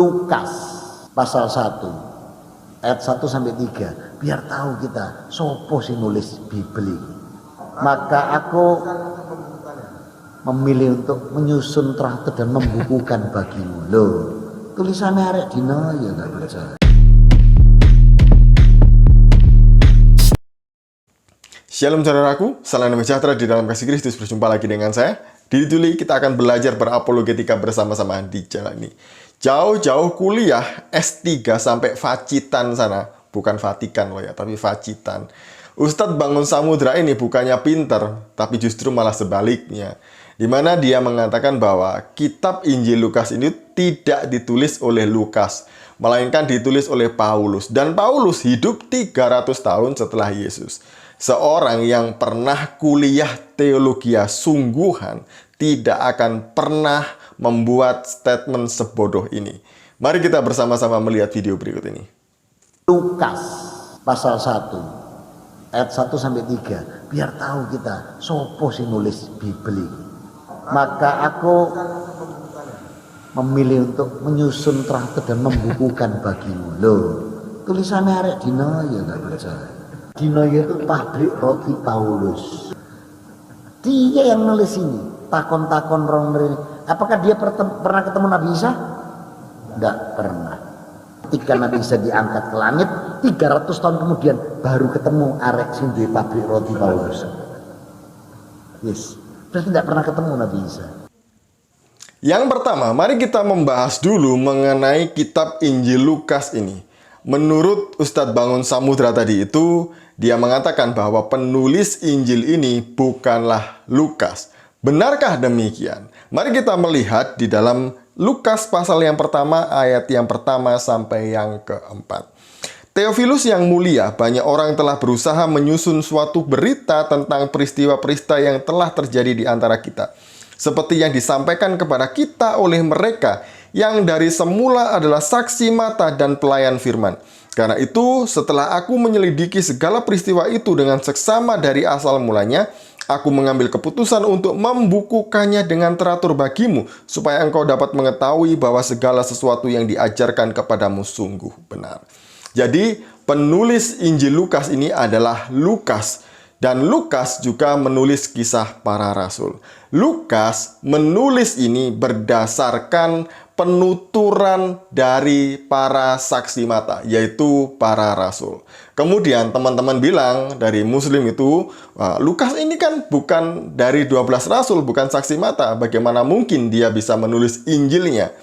Lukas pasal 1 ayat 1 sampai 3, biar tahu kita sopo sing nulis Bibeli. Maka aku memilih untuk menyusun traktat dan membukukan bagimu. Loh, tulisannya arek dino ya gak percaya. Shalom saudaraku, salam damai sejahtera di dalam kasih Kristus. Berjumpa lagi dengan saya. Di Tuli kita akan belajar berapologetika bersama-sama di jalan ini. Jauh-jauh kuliah S3 sampai Facitan sana. Bukan Vatikan loh ya, tapi Facitan. Ustadz Bangun Samudra ini bukannya pinter, tapi justru malah sebaliknya. Di mana dia mengatakan bahwa kitab Injil Lukas ini tidak ditulis oleh Lukas, melainkan ditulis oleh Paulus. Dan Paulus hidup 300 tahun setelah Yesus. Seorang yang pernah kuliah teologi sungguhan tidak akan pernah membuat statement sebodoh ini. Mari kita bersama-sama melihat video berikut ini. Lukas pasal 1 ayat 1 sampai 3, biar tahu kita sopo sing nulis Bibeli. Maka aku memilih untuk menyusun traktat dan membukukan bagimu. Loh, tulisannya arek dino ya gak percaya. Dino itu pabrik roti Paulus. Dia yang nulis ini. Takon-takon orang ini. Apakah dia pernah ketemu Nabi Isa? Tidak pernah. Ketika Nabi Isa diangkat ke langit, 300 tahun kemudian baru ketemu arek sing duwe pabrik roti Paulus. Yes. Berarti tidak pernah ketemu Nabi Isa. Yang pertama, mari kita membahas dulu mengenai kitab Injil Lukas ini. Menurut Ustadz Bangun Samudra tadi itu, dia mengatakan bahwa penulis Injil ini bukanlah Lukas. Benarkah demikian? Mari kita melihat di dalam Lukas pasal yang pertama, ayat yang pertama sampai yang keempat. Theophilus yang mulia, banyak orang telah berusaha menyusun suatu berita tentang peristiwa-peristiwa yang telah terjadi di antara kita. Seperti yang disampaikan kepada kita oleh mereka yang dari semula adalah saksi mata dan pelayan firman. Karena itu, setelah aku menyelidiki segala peristiwa itu dengan seksama dari asal mulanya, aku mengambil keputusan untuk membukukannya dengan teratur bagimu, supaya engkau dapat mengetahui bahwa segala sesuatu yang diajarkan kepadamu sungguh benar. Jadi, penulis Injil Lukas ini adalah Lukas. Dan Lukas juga menulis kisah para rasul. Lukas menulis ini berdasarkan penuturan dari para saksi mata, yaitu para rasul. Kemudian teman-teman bilang dari Muslim itu, Lukas ini kan bukan dari 12 rasul, bukan saksi mata. Bagaimana mungkin dia bisa menulis Injilnya?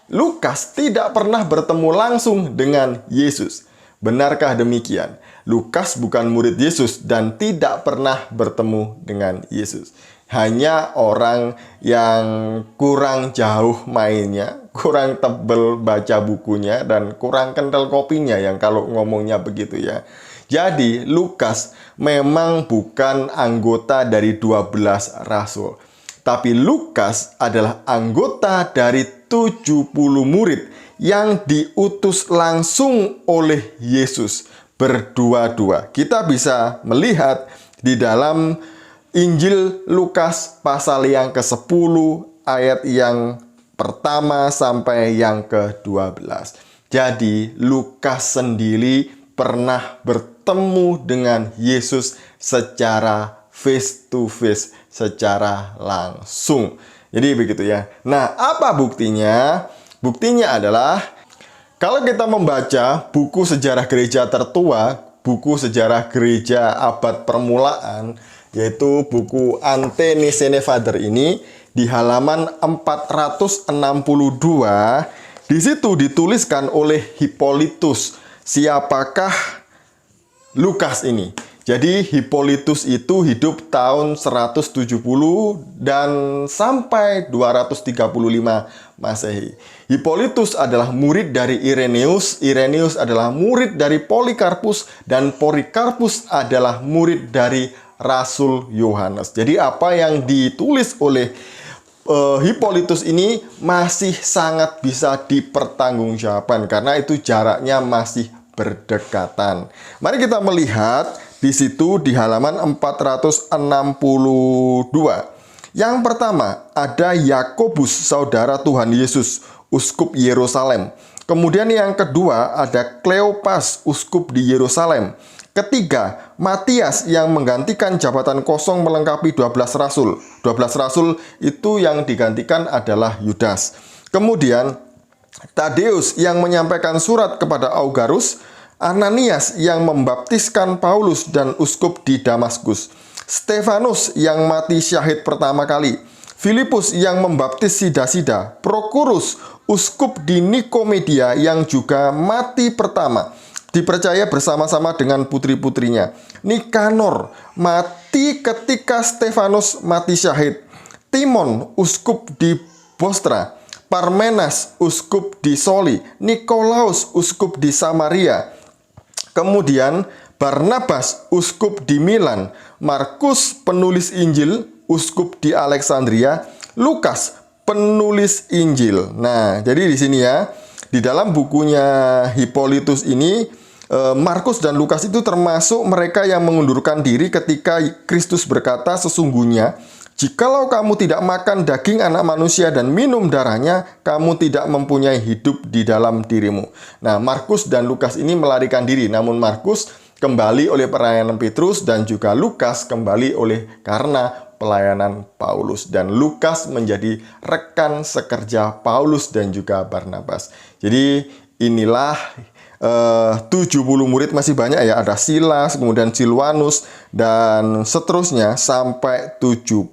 Lukas tidak pernah bertemu langsung dengan Yesus. Benarkah demikian? Lukas bukan murid Yesus dan tidak pernah bertemu dengan Yesus. Hanya orang yang kurang jauh mainnya, kurang tebel baca bukunya, dan kurang kental kopinya yang kalau ngomongnya begitu ya. Jadi Lukas memang bukan anggota dari 12 rasul. Tapi Lukas adalah anggota dari 70 murid yang diutus langsung oleh Yesus berdua-dua. Kita bisa melihat di dalam Injil Lukas pasal yang ke-10 ayat yang pertama sampai yang ke-12. Jadi Lukas sendiri pernah bertemu dengan Yesus secara face to face, secara langsung. Jadi begitu ya. Nah, apa buktinya? Buktinya adalah kalau kita membaca buku sejarah gereja tertua, buku sejarah gereja abad permulaan, yaitu buku Ante Nicene Fader ini, di halaman 462, di situ dituliskan oleh Hippolytus, siapakah Lukas ini. Jadi Hippolytus itu hidup tahun 170 dan sampai 235 Masehi. Hippolytus adalah murid dari Irenaeus, Irenaeus adalah murid dari Polikarpus, dan Polikarpus adalah murid dari Rasul Yohanes. Jadi apa yang ditulis oleh Hippolytus ini masih sangat bisa dipertanggungjawabkan karena itu jaraknya masih berdekatan. Mari kita melihat di situ di halaman 462. Yang pertama, ada Yakobus, saudara Tuhan Yesus, uskup Yerusalem. Kemudian yang kedua ada Kleopas, uskup di Yerusalem. Ketiga, Matias yang menggantikan jabatan kosong melengkapi 12 rasul. 12 rasul itu yang digantikan adalah Yudas. Kemudian Tadeus yang menyampaikan surat kepada Augarus, Ananias yang membaptiskan Paulus dan uskup di Damaskus, Stefanus yang mati syahid pertama kali, Filipus yang membaptis Sida-Sida, Prokurus, uskup di Nikomedia yang juga mati pertama, dipercaya bersama-sama dengan putri-putrinya, Nikanor mati ketika Stefanus mati syahid, Timon, uskup di Bostra, Parmenas, uskup di Soli, Nikolaus, uskup di Samaria. Kemudian Barnabas, uskup di Milan, Markus, penulis Injil, uskup di Alexandria, Lukas, penulis Injil. Nah, jadi di sini ya, di dalam bukunya Hippolytus ini, Markus dan Lukas itu termasuk mereka yang mengundurkan diri ketika Kristus berkata, sesungguhnya jikalau kamu tidak makan daging anak manusia dan minum darahnya, kamu tidak mempunyai hidup di dalam dirimu. Nah, Markus dan Lukas ini melarikan diri. Namun Markus kembali oleh pelayanan Petrus dan juga Lukas kembali oleh karena pelayanan Paulus. Dan Lukas menjadi rekan sekerja Paulus dan juga Barnabas. Jadi inilah 70 murid, masih banyak ya, ada Silas, kemudian Silwanus, dan seterusnya sampai 70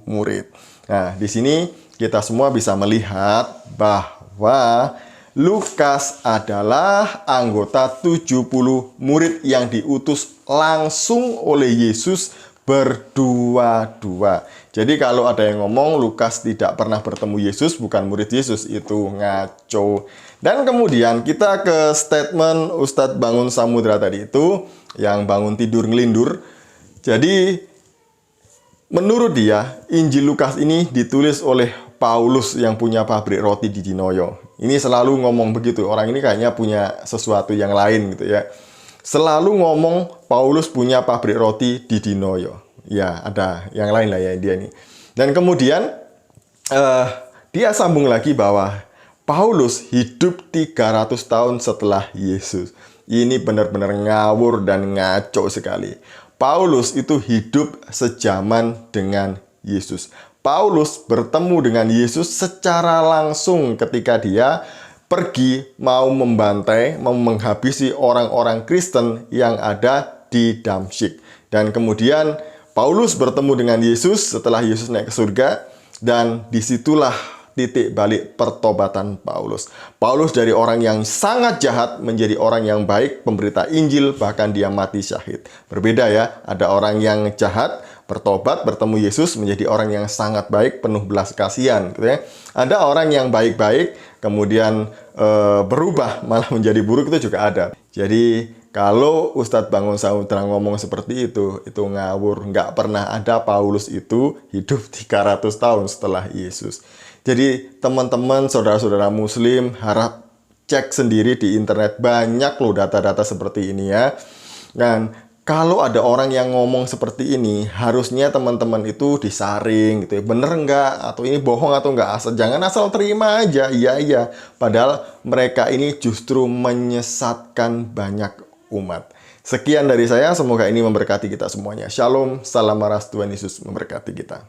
murid. Nah, di sini kita semua bisa melihat bahwa Lukas adalah anggota 70 murid yang diutus langsung oleh Yesus berdua-dua. Jadi kalau ada yang ngomong Lukas tidak pernah bertemu Yesus, bukan murid Yesus, itu ngaco. Dan kemudian kita ke statement Ustadz Bangun Samudra tadi itu, yang bangun tidur ngelindur. Jadi menurut dia, Injil Lukas ini ditulis oleh Paulus yang punya pabrik roti di Dinoyo. Ini selalu ngomong begitu, orang ini kayaknya punya sesuatu yang lain gitu ya. Selalu ngomong Paulus punya pabrik roti di Dinoyo. Ya, ada yang lain lah ya dia ini. Dan kemudian dia sambung lagi bahwa Paulus hidup 300 tahun setelah Yesus. Ini benar-benar ngawur dan ngaco sekali. Paulus itu hidup sejaman dengan Yesus. Paulus bertemu dengan Yesus secara langsung ketika dia pergi mau membantai, mau menghabisi orang-orang Kristen yang ada di Damsyik. Dan kemudian Paulus bertemu dengan Yesus setelah Yesus naik ke surga, dan disitulah titik balik pertobatan Paulus. Paulus dari orang yang sangat jahat menjadi orang yang baik, pemberita Injil, bahkan dia mati syahid. Berbeda ya, ada orang yang jahat, bertobat, bertemu Yesus, menjadi orang yang sangat baik, penuh belas kasihan gitu ya. Ada orang yang baik-baik, kemudian berubah malah menjadi buruk, itu juga ada. Jadi kalau Ustadz Bangun Samudra ngomong seperti itu ngawur. Nggak pernah ada Paulus itu hidup 300 tahun setelah Yesus. Jadi teman-teman, saudara-saudara muslim, harap cek sendiri di internet. Banyak loh data-data seperti ini ya. Dan kalau ada orang yang ngomong seperti ini, harusnya teman-teman itu disaring gitu ya. Bener nggak? Atau ini bohong atau nggak? Jangan asal terima aja. Iya. Padahal mereka ini justru menyesatkan banyak umat. Sekian dari saya, semoga ini memberkati kita semuanya. Shalom, salam maras, Tuhan Yesus memberkati kita.